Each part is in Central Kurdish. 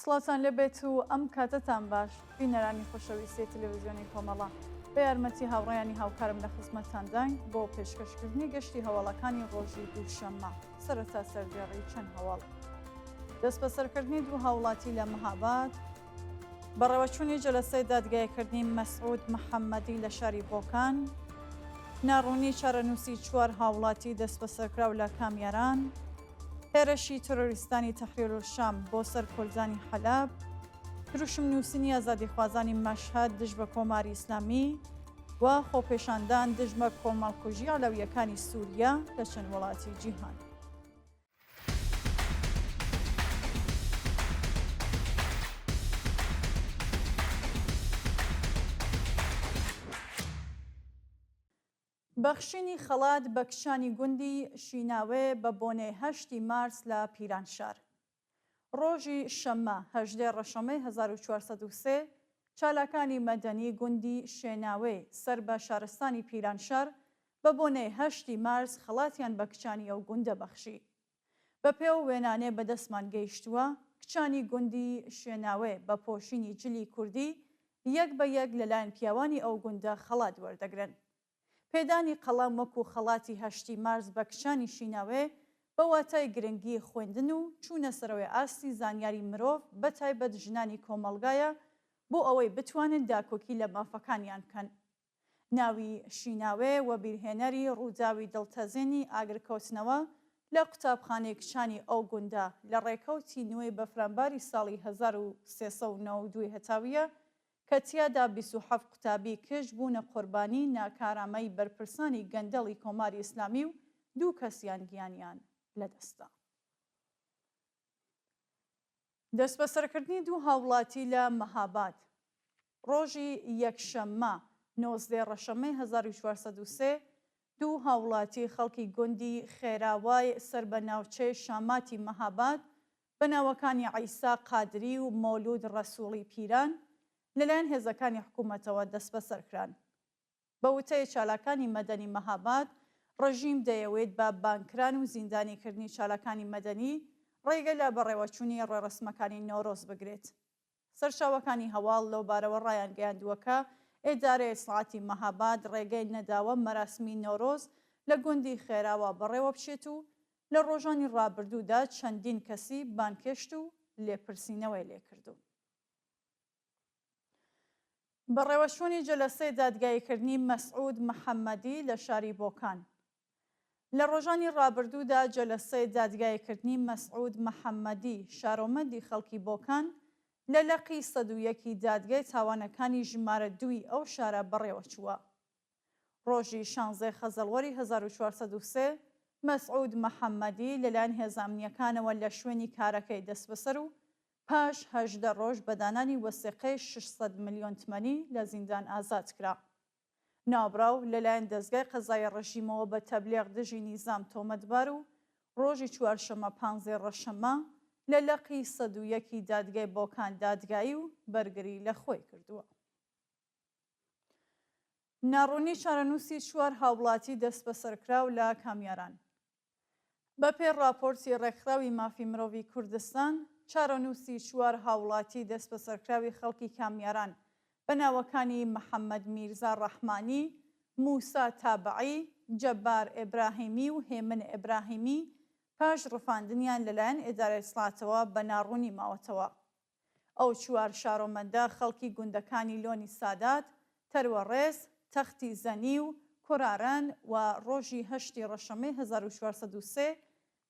سڵاتان لەبێت و ئەم کاتتان باش بینەرانی خۆشەویستی تەلەڤیزیۆنی کۆمەڵە بە یارمەتی هاوڕێیانی هاوکارم لە خزمەتتانداین بۆ پێشکەشکردنی گەشتی هەواڵەکانی ڕۆژی دووشەممە سەرەتا سەرجێڕی چەند هەواڵ دەست بە سەرکردنی دوو هاوڵاتی لە مەهاباد بەڕێوەچوونی جەلسەی دادگایەکردنی مەسعود محەممەدی لە شاری بۆکان ناڕوونی چارەنووسی چوار هاوڵاتی دەست بە سەرکراو لە کامیاران هێرشی تۆرۆریستانی تەحریر الشام بۆ سەر کۆلزانی حەلەب کروشم نووسینی ئازادیخوازانی مەشهەد دژ بە کۆماری ئیسلامی و خۆپێشاندان دژ بە کۆمەڵکوژی عەلەویەکانی سووریا لە چەند وڵاتی جیهان. بەخشینی خەڵات بە کچانی گوندی شیناوێ بە بۆنەی 8 مارس لە پیرانشار. ڕۆژی شەممە 18 ڕەشەمەی 1403 چالاکانی مەدەنی گوندی شێناوێ سەر بە شارستانی پیرانشار بە بۆنەی 8 مارس خەڵاتیان بە کچانی ئەو گوندە بەخشی. بە پێو وێنانێ بەدەستمان گەیشتووە کچانی گوندی شێناوێ بە پۆشینی جلی کوردی یەک بە یەک لەلایەن پیاوانی ئەو گوندە خەڵات وەردەگرن. پێدانی قەڵام وەکو خەڵاتی 8 مارس بە کچانی شیناوێ بە واتای گرنگی خوێندن و چوونە سەرەوەی ئاستی زانیاری مرۆڤ بە تایبەت ژنانی کۆمەڵگایە بۆ ئەوەی بتوانن داکۆکی لە مافەکانیان بکەن. ناوی شیناوێ و بیرهێنەری ڕووداوی دڵتەزێنی ئاگرکەوتنەوە لە قوتابخانەی کچانی ئەو گوندە لە ڕێکەوتی نوێی بەفرامباری ساڵی 1392 هەتاویە کە تیادا 27 قوتابی کەش بوونە قوربانی ناکارامەی بەرپرسانی گەندەڵی کۆماری ئیسلامی و دوو کەسیان گیانیان لەدەستا. دەست بە سەرکردنی دوو هاوڵاتی لە مەهاباد ڕۆژی یەکشەممە 19 ڕەشەمەی 1403 دوو هاوڵاتی خەڵکی گوندی خێراوای سەر بە ناوچەی شاماتی مەهاباد بە ناوەکانی عیسا قادری و مۆلود ڕەسووڵی پیران لەلایەن هێزەکانی حکوومەتەوە دەست بە سەرکران. بە وتەی چالاکانی مەدەنی مەهاباد ڕژیم دەیەوێت بە بانکران و زیندانیکردنی چالاکانی مەدەنی ڕێگە لە بەڕێوەچوونی ڕێڕەسمەکانی نۆرۆز بگرێت. سەرچاوەکانی هەواڵ لەو بارەوە ڕایان گەیاندووە ئێدارەی ئیسلاحاتی مەهاباد ڕێگەی نەداوە مەراسمی نۆرۆز لە گوندی خێراوە بەڕێوە بچێت و لە ڕۆژانی ڕابردوودا چەندین کەسی بانکێشت و لێپرسینەوەی لێکردو. بەڕێوەچوونی جەلسەی دادگاییکردنی مەسعود محەممەدی لە شاری بۆکان. لە ڕۆژانی ڕابردوودا جەلسەی دادگاییکردنی مەسعود محەممەدی شارۆمەندی خەڵکی بۆکان لە لەقی 101 دادگای تاوانەکانی ژمارە 2 ئەو شارە بەڕێوە چووە. ڕۆژی 16 خەزەڵوەری 1403 مەسعود محەممەدی لەلایەن هێزامنیەکانەوە لە شوێنی کارەکەی دەست بەسەر و پاش 18 ڕۆژ بەدانانی وەسیقەی 600 ملیۆن تمەنی لە زیندان ئازاد کرا. ناوبراو لەلایەن دەستگای قەزای ڕژیمەوە بە تەبلیغ دژی نیزام تۆمەتبار و ڕۆژی چوارشەمە 15 ڕەشەمە لە لەقی 101 دادگای بۆکان دادگایی و بەرگری لە خۆی کردووە. ناڕوونی چارەنووسی چوار هاوڵاتی دەست بە سەرکراو لە کامیاران. بەپێی راپۆرتی ڕێکخراوی مافی مرۆڤی کوردستان چارەنووسی چوار هاوڵاتی دەست بە سەرکراوی خەڵکی کامیاران بە ناوەکانی محەممەد میرزا ڕەحمانی، موسا تابعی، جەبار ئێبراهیمی و هێمن ئێبراهیمی پاش ڕفاندنیان لەلایەن ئێدارەی ئیسلاحاتەوە بە ناڕوونی ماوەتەوە. ئەو چوار شارۆمەندە خەڵکی گوندەکانی لۆنی سادات، تەروەڕێز، تەختی زەنی و کورارەن و ڕۆژی 8 ڕەشەمەی 1403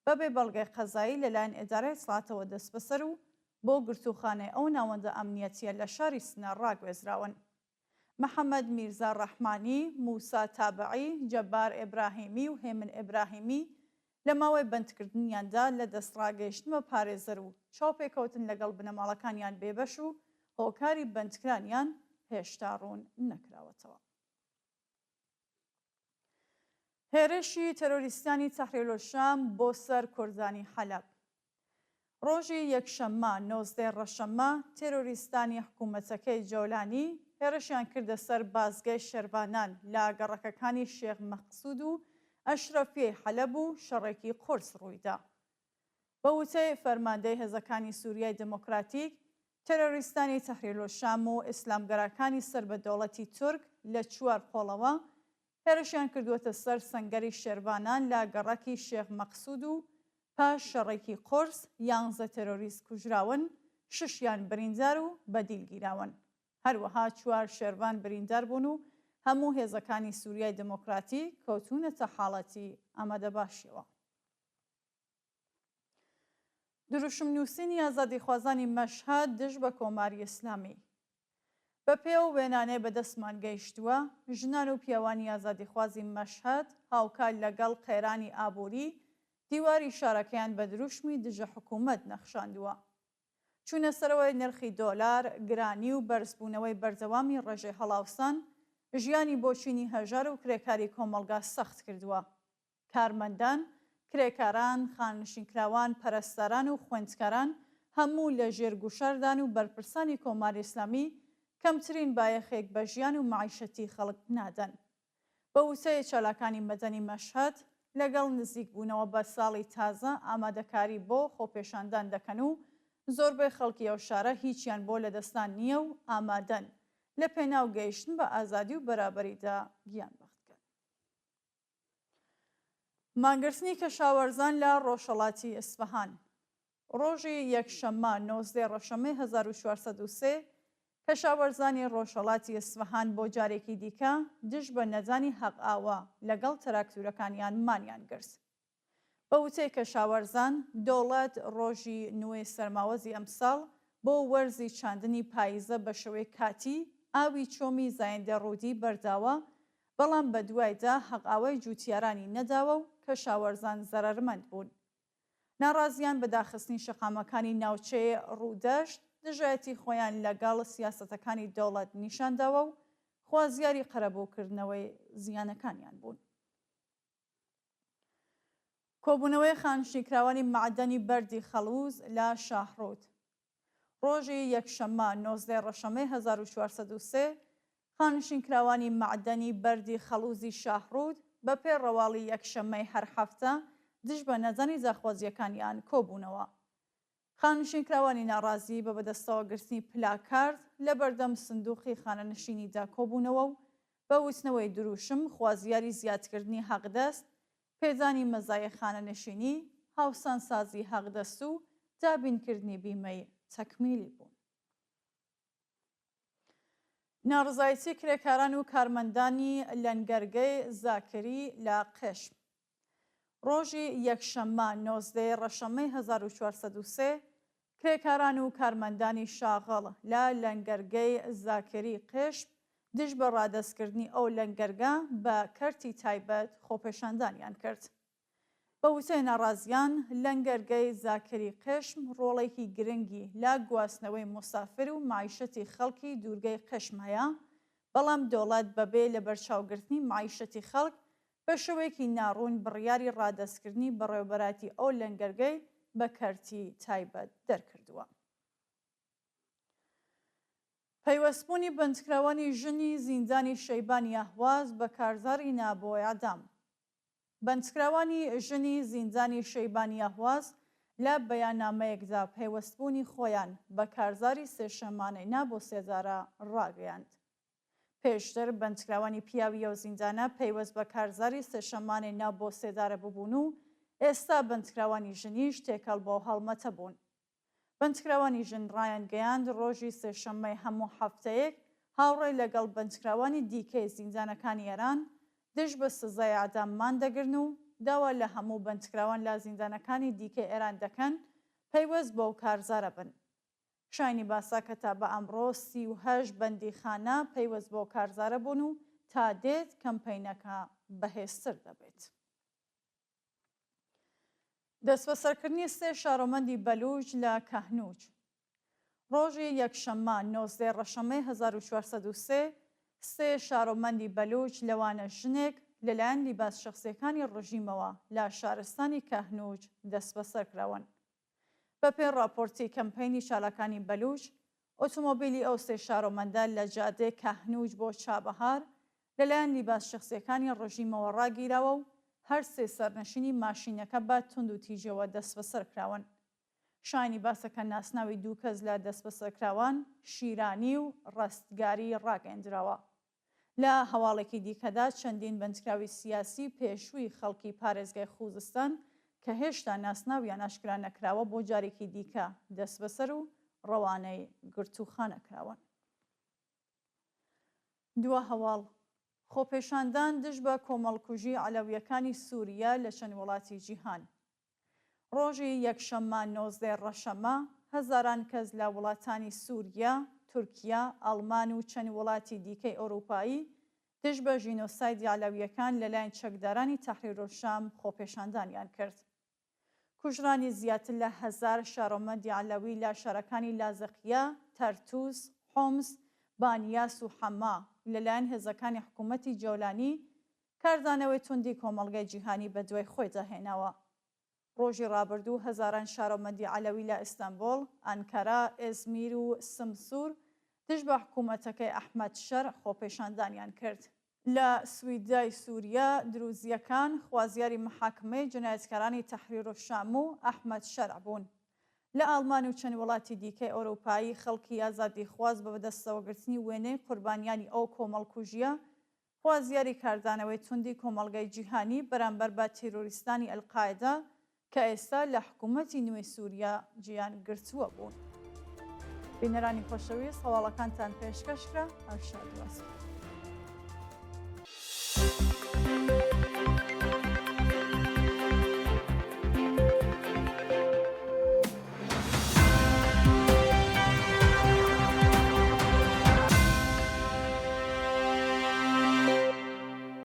بەبێ بەڵگەی قەزایی لەلایەن ئێدارەی ئیسلاحاتەوە دەست بەسەر و بۆ گرتوخانەی ئەو ناوەندە ئەمنیەتیە لە شاری سنە ڕاگوێزراون. محەممەد میرزا ڕەحمانی، موسا تابعی، جەبار ئێبراهیمی و هێمن ئێبراهیمی لە ماوەی بەندکردنیاندا لە دەستڕاگەیشتنمە پارێزەر و چاوپێکەوتن لەگەڵ بنەماڵەکانیان بێبەش و هۆکاری بەندکرانیان هێشتا ڕوون نەکراوەتەوە. هێرشی تەرۆریستانی تەحریر الشام بۆ سەر کۆلزانی حەلەب. ڕۆژی یەکشەممە 19 ڕەشەمە تێرۆریستانی حکوومەتەکەی جەولانی هێرشیان کردە سەر بازگەی شێربانان لە گەڕەکەکانی شێخ مەقسوود و ئەشرەفیەی حەلەب و شەڕێکی قورس ڕوویدا. بە وتەی فەرماندەی هێزەکانی سووریای دموکراتیک تەرۆریستانی تەحریرالشام و ئیسلامگەرەکانی سەر بە دەوڵەتی تورک لە 4 قۆڵەوە هێرشیان کردووەتە سەر سەنگەری شێربانان لە گەڕەکی شێخ مەقسوود و پاش شەڕێکی قورس 11 تەرۆریست کوژراون، 6یان بریندار و بەدیلگیراون. هەروەها 4 شێربان بریندار بوون و هەموو هێزەکانی سووریای دموکراتیک کەوتونەتە حاڵەتی ئامادەباشیەوە. دروشم نووسینی ئازادیخوازانی مەشهەد دژ بە کۆماری ئیسلامی. بە پێو وێنانەی بەدەستمان گەیشتووە، ژنان و پیاوانی ئازادیخوازی مەشهەد هاوکار لەگەڵ قێرانی ئابووری دیواری شارەکەیان بە دروشمی دژە حکوومەت نەخشاندووە. چوونە سەرەوەی نرخی دۆلار، گرانی و بەرزبوونەوەی بەردەوامی ڕێژەی هەڵاوسان ژیانی بۆچینی هەژار و کرێکاری کۆمەڵگا سەخت کردووە. کارمەندان، کرێکاران، خانشینکراوان، پەرستەران و خوێندکاران هەموو لە ژێرگوشاردان و بەرپرسانی کۆماری ئیسلامی کەمترین بایەخێک بە ژیان و معیشەتی خەڵک نادەن. بە وتەی چالاکانی مەدەنی مەشهەد لەگەڵ نزیکبوونەوە بە ساڵی تازە ئامادەکاری بۆ خۆپێشاندان دەکەن و زۆربەی خەڵکی ئەو شارە هیچیان بۆ لەدەستان نییە و ئامادەن لە پێناو گەیشتن بە ئازادی و بەرابەریدا گیان بەختکەن. مانگرتنی کەشاوەرزان لە ڕۆژهەڵاتی ئیسفەهان. ڕۆژی یەکشەممە 19 ڕەشەمەی 1403 کەشاوەرزانی ڕۆژهەڵاتی ئیسفەهان بۆ جارێکی دیکە دژ بە نەزانی حەقئاوە لەگەڵ تراکتورەکانیان مانیان گرت. بە وتەی کەشاوەرزان، دەوڵەت ڕۆژی 9 سەرماوەزی ئەمساڵ بۆ وەرزی چاندنی پاییزە بە شێوەی کاتی ئاوی چۆمی زایندە ڕوودی بەرداوە، بەڵام بە دوایدا حەقئاوەی جوتیارانی نەداوە و کەشاوەرزان زەرەرمەند بوون. ناڕازیان بە داخستنی شەقامەکانی ناوچەی ڕوودەشت دژایەتی خۆیان لەگەڵ سیاسەتەکانی دەوڵەت نیشانداوە و خوازیاری قەرەبووکردنەوەی زیانەکانیان بوون. کۆبوونەوەی خانشینکراوانی معدەنی بەردی خەڵوز لە شاهڕوود. ڕۆژی یەکشەممە 19 ڕەشەمەی 1403 خانشینکراوانی معدەنی بەردی خەڵوزی شاهڕوود بە پێ ڕەواڵی یەکشەممەی هەر هەفتە دژ بە نەزانی زاخوازیەکانیان کۆبوونەوە. خانشینکراوانی ناڕازی بە بەدەستەوەگرتنی پلاکارد لە بەردەم سندوقی خانەنشینیدا کۆبوونەوە و بە وتنەوەی دروشم خوازیاری زیادکردنی حەقدەست، پێدانی مەزایە خانەنشینی، هاوسانسازی حەقدەست و دابینکردنی بیمەی تەکمیلی بوون. ناڕزایەتی کرێکاران و کارمەندانی لەنگەرگەی زاکری لە قێشم. ڕۆژی یەکشەممە 19 ڕەشەمەی 1403 کرێکاران و کارمەندانی شاغڵ لە لەنگەرگەی زاکری قێشم دژ بە ڕادەستکردنی ئەو لەنگەرگە بە کەرتی تایبەت خۆپێشاندانیان کرد. بە وتەی ناڕازیان، لەنگەرگەی زاکری قێشم ڕۆڵێکی گرنگی لە گواستنەوەی موسافر و معیشەتی خەڵکی دوورگەی قێشم هەیە، بەڵام دەوڵەت بەبێ لە بەرچاوگرتنی معیشەتی خەڵک بە شێوەیەکی ناڕوون بڕیاری ڕادەستکردنی بەڕێوەبەراتی ئەو لەنگەرگەی بە کەرتی تایبەت دەرکردووە. پەیوەستبوونی بەندکراوانی ژنی زیندانی شەیبانی ئەهواز بە کارزاری نابۆ ئیعدام. بەندکراوانی ژنی زیندانی شەیبانی ئەهواز لە بەیاننامەیەکدا پەیوەستبوونی خۆیان بە کارزاری سێشەمانەی نابۆ سێزارە ڕاگەیاند. پێشتر بەندکراوانی پیاوی ئەو زیندانە پەیوەست بە کارزاری سێشەمانەی نابۆ سێدارە ببوون و ئێستا بەندکراوانی ژنیش تێکەڵ بۆ هەڵمەتە بوون. بەندکراوانی ژن ڕایان گەیاند ڕۆژی سێشەممەی هەموو هەفتەیەک هاوڕێی لەگەڵ بەندکراوانی دیکەی زیندانەکانی ئێران دژ بە سزای ئەعداممان دەگرن و داوا لە هەموو بەندکراوان لە زیندانەکانی دیکەی ئێران دەکەن پەیوەست بۆ کارزارە بن. شاینی باسا کە تا بە ئەمڕۆ 38 بەندیخانە پەیوەست بۆ کارزارە بوون و تا دێت کەمپەینەکە بەهێزتر دەبێت. دەست بەسەرکردنی سێ شارۆمەندی بەلوچ لە کەهنوج. ڕۆژی یەکشەممە 19 ڕەشەمەی 1403 سێ شارۆمەندی بەلوچ لەوانە ژنێک لەلایەن لیباس شەخسیەکانی ڕژیمەوە لە شارستانی کەهنوج دەست بەسەر کراون. بەپێ راپۆرتی کەمپەینی چالاکانی بەلوچ، ئۆتۆمۆبیلی ئەو سێ شارۆمەندە لە جادێ کەهنوج بۆ چابەهار لەلایەن لیباس شەخسیەکانی ڕژیمەوە ڕاگیراوە و هەر سێ سەرنشینی ماشینەکە بە توند و تیژەوە دەست بەسەر کراون. شایانی باسەکە ناسناوی دوو کەس لە دەستبەسەرکراوان شیرانی و ڕستگاری ڕاگەیەندراوە. لە هەواڵێکی دیکەدا چەندین بەندکراوی سیاسی پێشووی خەڵکی پارێزگای خوزستان کە هێشتا ناسناویان ئاشکرا نەکراوە بۆ جارێکی دیکە دەست بەسەر و ڕەوانەی گرتوخانەکراون. دووە هەواڵ خۆپێشاندان دژ بە کۆمەڵکوژی عەلەویەکانی سووریا لە چەند وڵاتی جیهان. ڕۆژی یەکشەممە 19 ڕەشەمە هەزاران کەس لە وڵاتانی سووریا، تورکیا، ئەڵمان و چەند وڵاتی دیکەی ئەوروپایی دژ بە ژینۆسایدی عەلەویەکان لەلایەن چەکدارانی تەحریرولشام خۆپێشاندانیان کرد. کوژرانی زیاتر لە 1000 شارۆمەندی عەلەوی لە شارەکانی لازەقیە، تەرتوس، حۆمس، بانیاس و حەما لەلایەن هێزەکانی حکوومەتی جەولانی کاردانەوەی توندی کۆمەڵگەی جیهانی بە دوای خۆی داهێناوە. ڕۆژی ڕابردوو هەزاران شارۆمەندی عەلەوی لە ئیستانبوڵ، ئەنکەرا، ئێزمیر و سمسوور دژ بە حکوومەتەکەی ئەحمەد شەرع خۆپێشاندانیان کرد. لە سویدای سووریا دروزیەکان خوازیاری محاکمەی جنایەتکارانی تەحریرولشام و ئەحمەد شەرع بوون. لە ئەڵمان و چەند وڵاتی دیکەی ئەوروپایی خەڵکی ئازادیخواز بە بەدەستەوەگرتنی وێنەی قوربانیانی ئەو کۆمەڵکوژیە خوازیاری کاردانەوەی توندی کۆمەڵگەی جیهانی بەرامبەر بە تیرۆریستانی ئەلقاعیدا کە ئێستا لە حکوومەتی نوێی سووریا گیان گرتووە بوون. بینەرانی خۆشەویست هەواڵەکانتان پێشکەشکرا هەر شاد و ئاسوود.